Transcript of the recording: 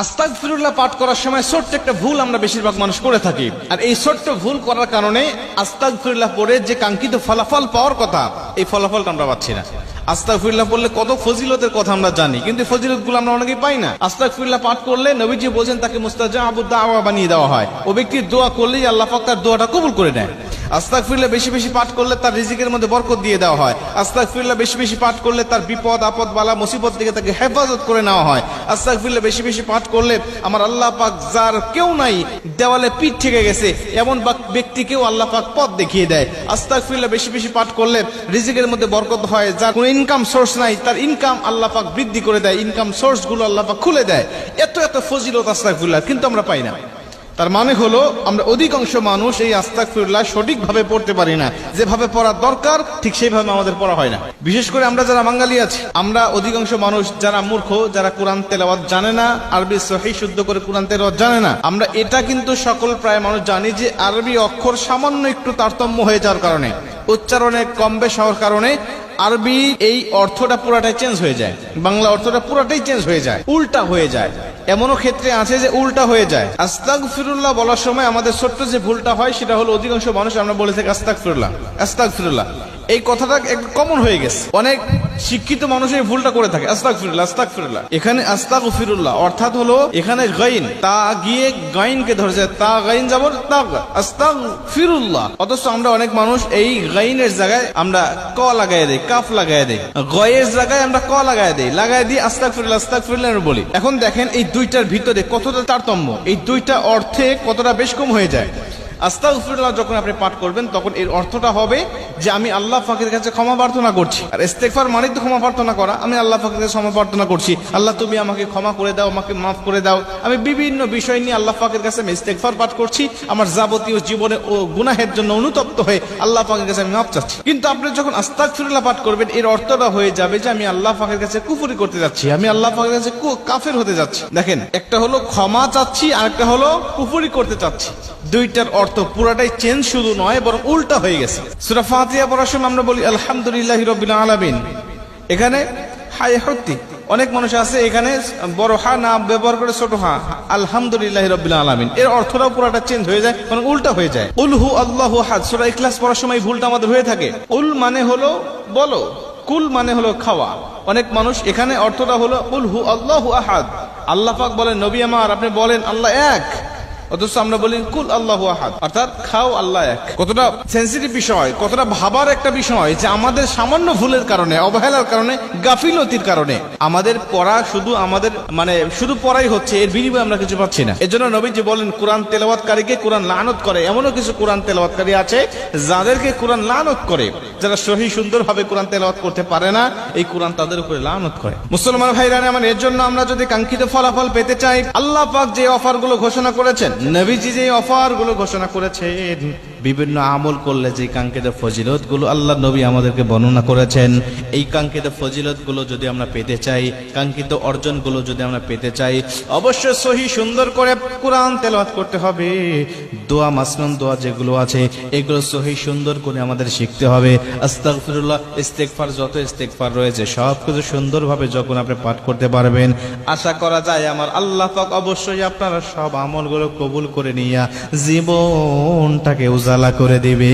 আস্তাগফিরুল্লাহ পাঠ করার সময় ছোট্ট একটা ভুল আমরা বেশিরভাগ মানুষ করে থাকি, আর এই ছোট্ট ভুল করার কারণে আস্তাগফিরুল্লাহ পড়ে যে কাঙ্ক্ষিত ফলাফল পাওয়ার কথা, এই ফলাফলটা আমরা পাচ্ছি না। আস্তাগফিরুল্লাহ পড়লে কত ফজিলতের কথা আমরা জানি, কিন্তু ফজিলতগুলো আমরা অনেকেই পাই না। আস্তাগফিরুল্লাহ পাঠ করলে নবীজি বলেন তাকে মুস্তাজাবুদ দাওয়া বানিয়ে দেওয়া হয়। ও ব্যক্তির দোয়া করলেই আল্লাহ পাক তার দোয়াটা কবুল করে নেয়। আস্তাগফিরুল্লাহ বেশি বেশি পাঠ করলে তার রিজিকের মধ্যে বরকত দিয়ে দেওয়া হয়। আস্তাগফিরুল্লাহ বেশি বেশি পাঠ করলে তার বিপদ আপদ বালা মুসিবত থেকে তাকে হেফাজত করে নেওয়া হয়। আস্তাগফিরুল্লাহ বেশি বেশি পাঠ করলে আমার আল্লাহ পাক যার কেউ নাই দেওয়ালে পিঠ ঠেকে গেছে এমন ব্যক্তিকেও আল্লাহ পাক পথ দেখিয়ে দেয়। আস্তাগফিরুল্লাহ বেশি বেশি পাঠ করলে রিজিকের মধ্যে বরকত হয়। যার কোনো ইনকাম সোর্স নাই তার ইনকাম আল্লাহ পাক বৃদ্ধি করে দেয়, ইনকাম সোর্স গুলো আল্লাহ পাক খুলে দেয়। এত এত ফজিলত আস্তাগফিরুল্লাহ, কিন্তু আমরা পাই না। তার মানে হলো আমরা অধিকাংশ মানুষ এই আস্তাগফিরুল্লাহ সঠিকভাবে পড়তে পারি না। যেভাবে পড়ার দরকার ঠিক সেইভাবে আমাদের পড়া হয় না। বিশেষ করে আমরা যারা বাঙালি আছি, আমরা অধিকাংশ মানুষ যারা মূর্খ, যারা কোরআন তেলাওয়াত জানে না, আরবি সহিহ শুদ্ধ করে কোরআন তেলাওয়াত জানে না। আমরা এটা কিন্তু সকল প্রায় মানুষ জানি যে আরবি অক্ষর সামান্য একটু তারতম্য হয়ে যাওয়ার কারণে, উচ্চারণে কম বেশ হওয়ার কারণে আরবি এই অর্থটা পুরাটাই চেঞ্জ হয়ে যায়, বাংলা অর্থটা পুরাটাই চেঞ্জ হয়ে যায়, উল্টা হয়ে যায়। এমনও ক্ষেত্রে আছে যে উল্টা হয়ে যায়। আস্তাগফিরুল্লাহ বলার সময় আমাদের ছোট্ট যে ভুলটা হয় সেটা হলো অধিকাংশ মানুষ আমরা বলে থাকি আস্তাগফিরুল্লাহ আস্তাগফিরুল্লাহ। এই কথাটা একটু কমন হয়ে গেছে, অনেক শিক্ষিত মানুষ এই ভুলটা করে থাকে। আস্তাগফিরুল্লাহ আস্তাগফিরুল্লাহ, এখানে আস্তাগফিরুল্লাহ অর্থাৎ হলো এখানে গাইন, তা গিয়ে গাইনকে ধরেছে, তা গাইন যাবর তাগ আস্তাগফিরুল্লাহ। অথচ আমরা অনেক মানুষ এই গাইনের জায়গায় আমরা ক লাগাই দেই, কাফ লাগাই দেই, গয়ের জায়গায় আমরা ক লাগাই দেই, লাগাই দিয়ে আস্তাগফিরুল্লাহ আস্তাগফিরুল্লাহ বলি। এখন দেখেন এই দুইটার ভিতরে কতটা তারতম্য, এই দুইটা অর্থে কতটা বেশ কম হয়ে যায়। আস্তাগফিরুল্লাহ যখন আপনি পাঠ করবেন তখন এর অর্থটা হবে যে আমি আল্লাহ পাকের কাছে ক্ষমা প্রার্থনা করছি। আর ইস্তেগফার মানে তো ক্ষমা প্রার্থনা করা। আমি আল্লাহ পাকের কাছে ক্ষমা প্রার্থনা করছি, আল্লাহ তুমি আমাকে ক্ষমা করে দাও, আমাকে মাফ করে দাও। আমি বিভিন্ন বিষয় নিয়ে আল্লাহ পাকের কাছে আমি ইস্তেগফার পাঠ করছি, আমার যাবতীয় জীবনে ও গুনাহের জন্য অনুতপ্ত হয়ে আল্লাহ পাকের কাছে আমি মাফ চাচ্ছি। কিন্তু আপনি যখন আস্তাগফিরুল্লাহ পাঠ করবেন এর অর্থটা হয়ে যাবে যে আমি আল্লাহ পাকের কাছে কুফরি করতে যাচ্ছি, আমি আল্লাহ পাকের কাছে কাফের হতে যাচ্ছি। দেখেন, একটা হলো ক্ষমা চাচ্ছি আর একটা হলো কুফরি করতে চাচ্ছি। দুইটার অর্থ পুরাটাই চেঞ্জ, শুধু নয় বরং উল্টা হয়ে গেছে। সূরা ফাতিহা পড়ার সময় আমরা বলি আলহামদুলিল্লাহি রাব্বিল আলামিন, এখানে হাই হতি অনেক মানুষ আছে এখানে বড় হা না ব্যবহার করে ছোট হা আলহামদুলিল্লাহি রাব্বিল আলামিন, এর অর্থটাও পুরাটা চেঞ্জ হয়ে যায়, মানে উল্টা হয়ে যায়। উল হু আল্লাহু আহাদ, সূরা ইখলাস পড়ার সময় ভুলটা আমাদের হয়ে থাকে। উল মানে হলো বলো, কুল মানে হলো খাওয়া। অনেক মানুষ এখানে অর্থটা হলো উল হু আল্লাহু আহাদ, আল্লাহ পাক বলেন নবী আমার আপনি বলেন আল্লাহ এক, অথচ আমরা বলি কুল আল্লাহু আহাদ, অর্থাৎ খাও আল্লাহ এক। কতটা সেন্সিটিভ বিষয়, কতটা ভাবার একটা বিষয় যে আমাদের সামান্য ভুলের কারণে, অবহেলার কারণে, গাফিলতির কারণে আমাদের পড়া শুধু আমাদের শুধু পড়াই হচ্ছে, এর বিনিময়ে আমরা কিছু পাচ্ছি না। এজন্য নবীজি বলেন কোরআন তেলাওয়াতকারীকে কোরআন লানত করে। এমনও কিছু কোরআন তেলাওয়াতকারী আছে যাদেরকে কোরআন লানত করে, যারা সহি সুন্দরভাবে কোরআন তেলাওয়াত করতে পারে না, এই কোরআন তাদের উপরে লানত করে। মুসলমান ভাইরা আমার, এর জন্য আমরা যদি কাঙ্ক্ষিত ফলাফল পেতে চাই, আল্লাহ পাক যে অফারগুলো ঘোষণা করেছেন, নবীজি যে অফার গুলো ঘোষণা করেছেন, বিভিন্ন আমল করলে যে কাঙ্ক্ষিত ফজিলত গুলো আল্লাহ নবী আমাদেরকে বর্ণনা করেছেন, এই কাঙ্ক্ষিত ফজিলত গুলো যদি আমরা পেতে চাই, কাঙ্ক্ষিত অর্জন গুলো যদি আমরা পেতে চাই, অবশ্যই সহি সুন্দর করে কোরআন তেলাওয়াত করতে হবে। দোয়া মাসনুন দোয়া যেগুলো আছে এগুলো সহি সুন্দর করে আমাদের শিখতে হবে। আস্তাগফিরুল্লাহ ইস্তেগফার, যত ইস্তেগফার রয়েছে সবকিছু সুন্দরভাবে যখন আপনি পাঠ করতে পারবেন, আশা করা যায় আমার আল্লাহ পাক অবশ্যই আপনারা সব আমলগুলো কবুল করে নিয়ে জীবনটাকে উজালা করে দিবে।